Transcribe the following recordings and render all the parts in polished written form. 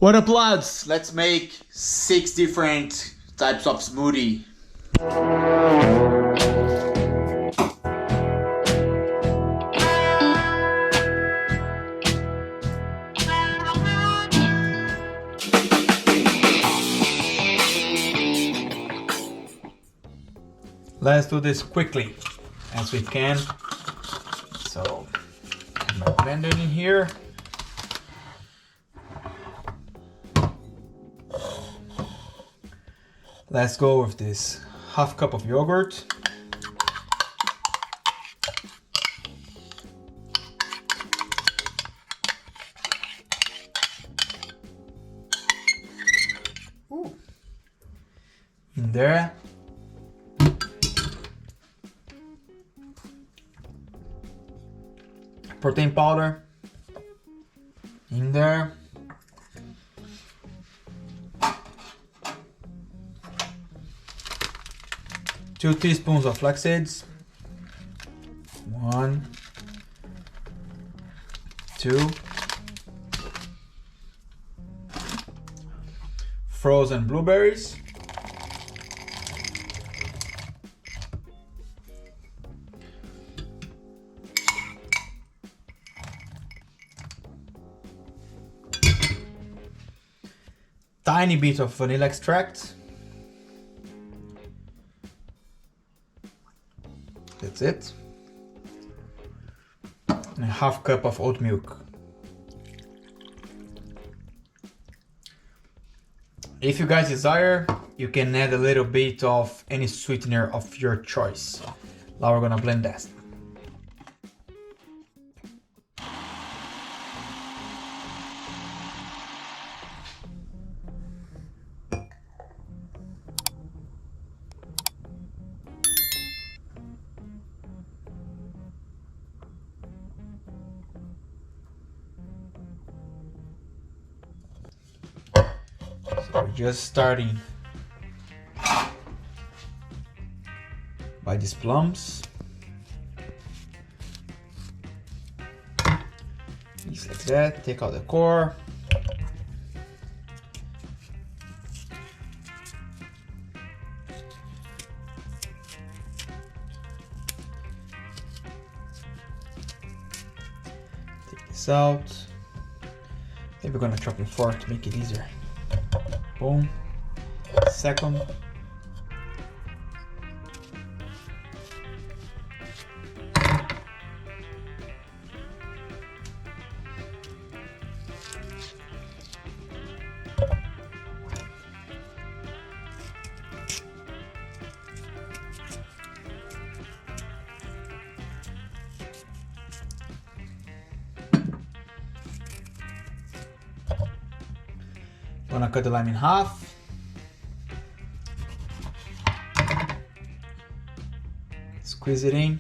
What up, lads? Let's make 6 different types of smoothie. Let's do this quickly as we can. So, my blender in here. Let's go with this half cup of yogurt. Ooh. In there. Protein powder. In there. 2 teaspoons of flax seeds. 1, 2. Frozen blueberries. Tiny bit of vanilla extract. That's it. And a half cup of oat milk. If you guys desire, you can add a little bit of any sweetener of your choice. Now we're gonna blend that. So we're just starting by these plums. Just like that, take out the core. Take this out. Maybe we're gonna chop in fork to make it easier. Boom. Second. Gonna cut the lime in half. Squeeze it in.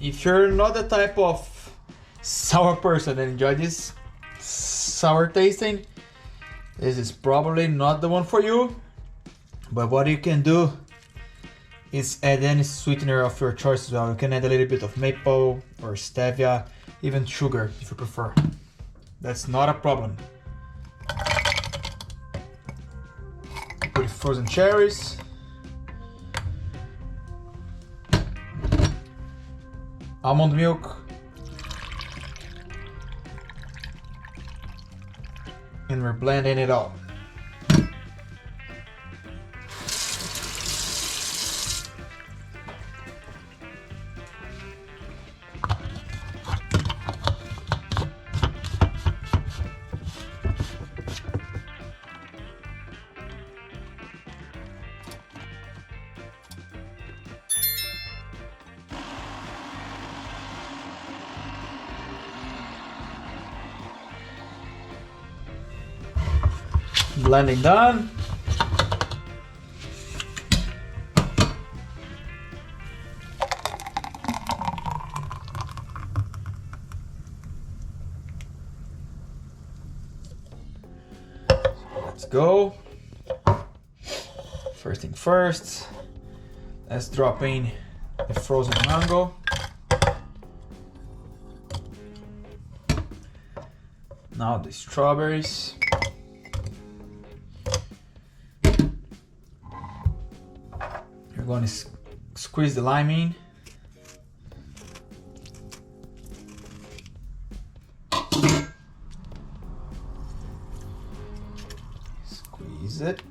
If you're not the type of sour person that enjoy this sour tasting, this is probably not the one for you. But what you can do is add any sweetener of your choice as well. You can add a little bit of maple or stevia, even sugar if you prefer. That's not a problem. Put frozen cherries. Almond milk. And we're blending it all. Blending done. Let's go. First thing first, Let's drop in the frozen mango. Now the strawberries. You're going to squeeze the lime in. Squeeze it.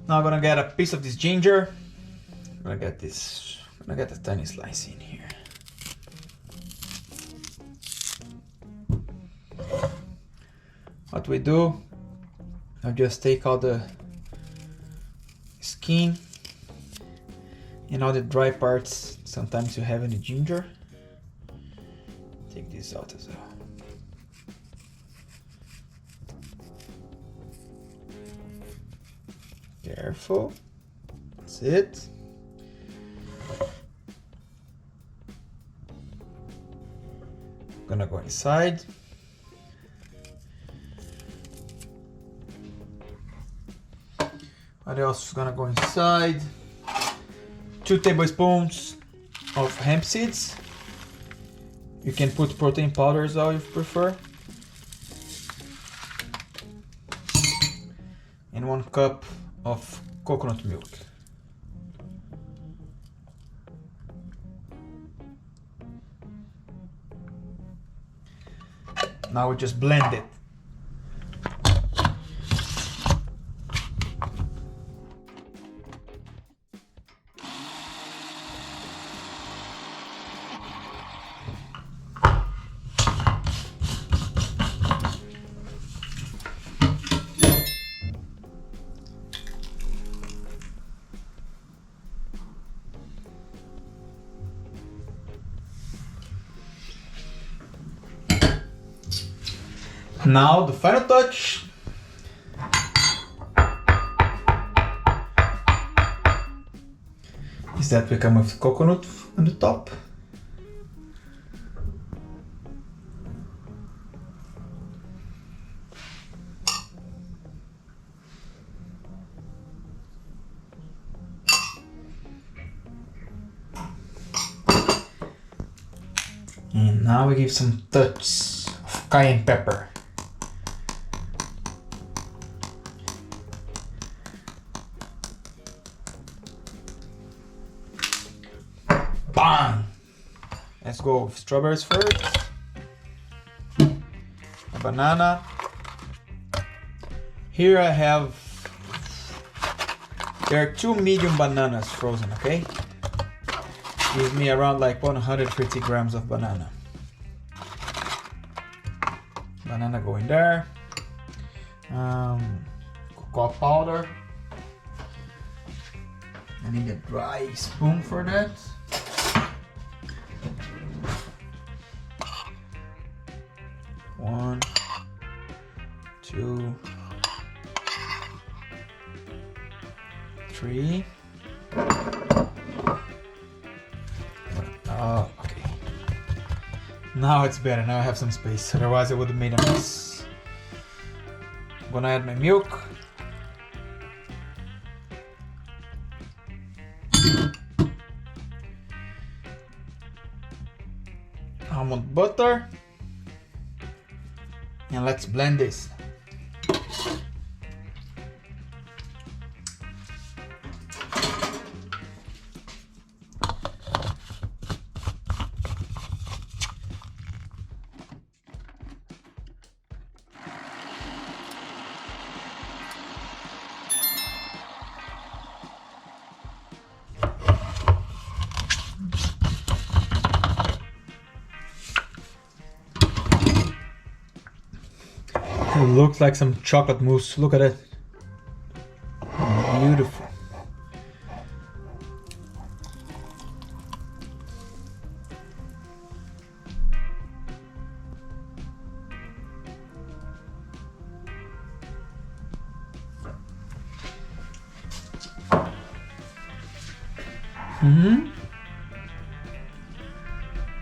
Now I'm gonna get a piece of this ginger. I'm gonna get a tiny slice in here. What we do, I just take all the skin and all the dry parts sometimes you have in the ginger. Take this out as well. Careful. That's it. Gonna go inside. What else is gonna go inside? 2 tablespoons of hemp seeds. You can put protein powder as well if you prefer. And 1 cup of coconut milk. Now we just blend it. Now the final touch. Is that we come with coconut on the top. And now we give some touch of cayenne pepper. Bang! Let's go with strawberries first. A banana. Here I have, there are 2 medium bananas frozen, okay? Gives me around like 150 grams of banana. Banana go in there. Cocoa powder. I need a dry spoon for that. One, 2, 3. Oh, okay. Now it's better. Now I have some space. Otherwise I would have made a mess. I'm gonna add my milk. Almond butter. And let's blend this. It looks like some chocolate mousse. Look at it. Beautiful.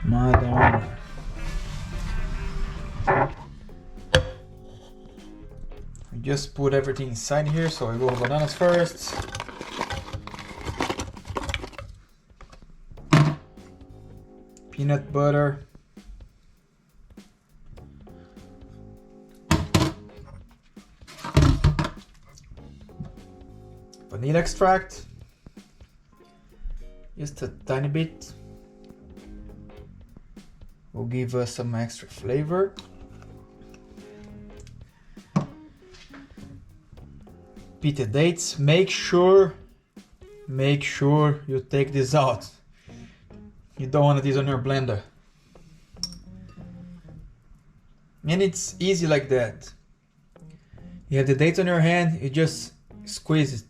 Madonna. just put everything inside here. So I go bananas first. Peanut butter. Vanilla extract. Just a tiny bit. Will give us some extra flavor. Pita dates. Make sure you take this out. You don't want this on your blender. And it's easy like that. You have the dates on your hand, you just squeeze it.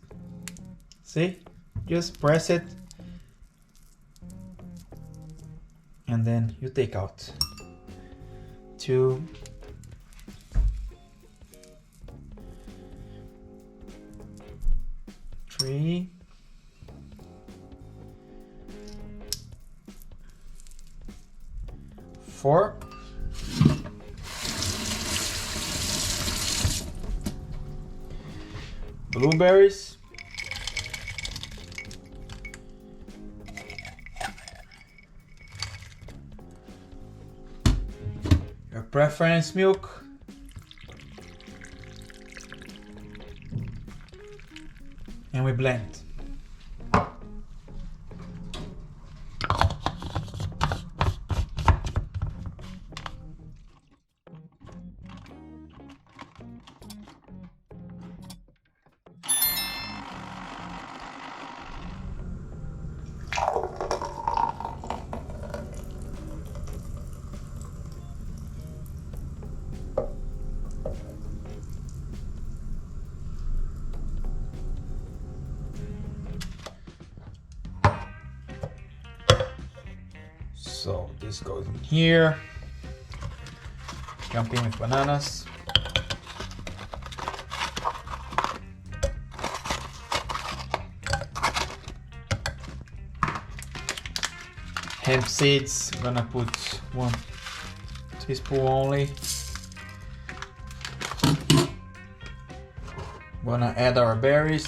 See? Just press it. And then you take out. 2, 3, 4. Blueberries. Your preference milk. And we blend. So this goes in here. Jump in with bananas. Hemp seeds, I'm gonna put 1 teaspoon only. Gonna add our berries.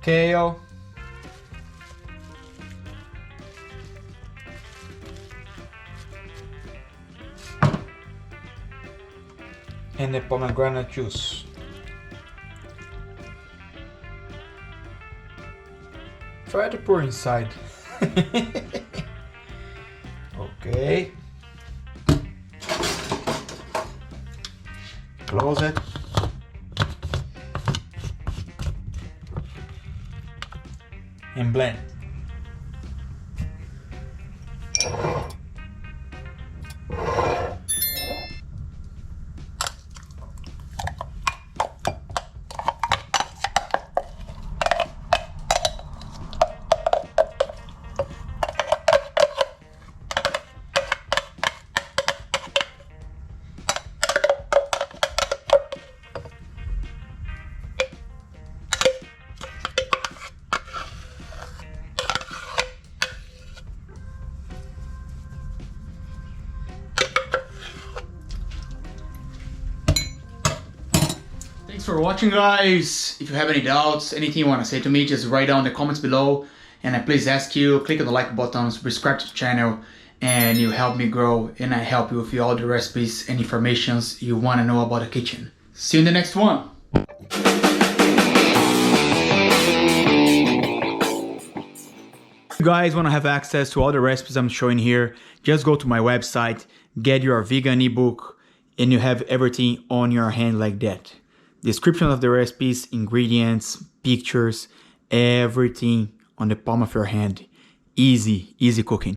Kale. And the pomegranate juice. Try to pour inside. Okay. Close it. And blend. Thanks for watching, guys. If you have any doubts, anything you want to say to me, just write down in the comments below. And I please ask you, click on the like button, subscribe to the channel, and you help me grow, and I help you with all the recipes and informations you want to know about the kitchen. See you in the next one. If you guys want to have access to all the recipes I'm showing here, just go to my website, get your vegan ebook, and you have everything on your hand like that. Description of the recipes, ingredients, pictures, everything on the palm of your hand. Easy cooking.